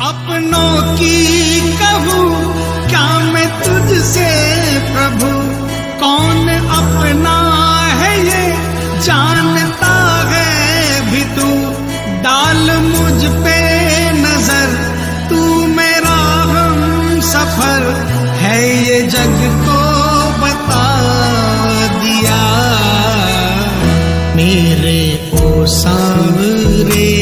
अपनों की कहूँ क्या मैं तुझसे प्रभु, कौन अपना है ये जानता है भी तू। डाल मुझ पे नजर, तू मेरा हम सफर है, ये जग को बता दिया। मेरे ओ सांवरे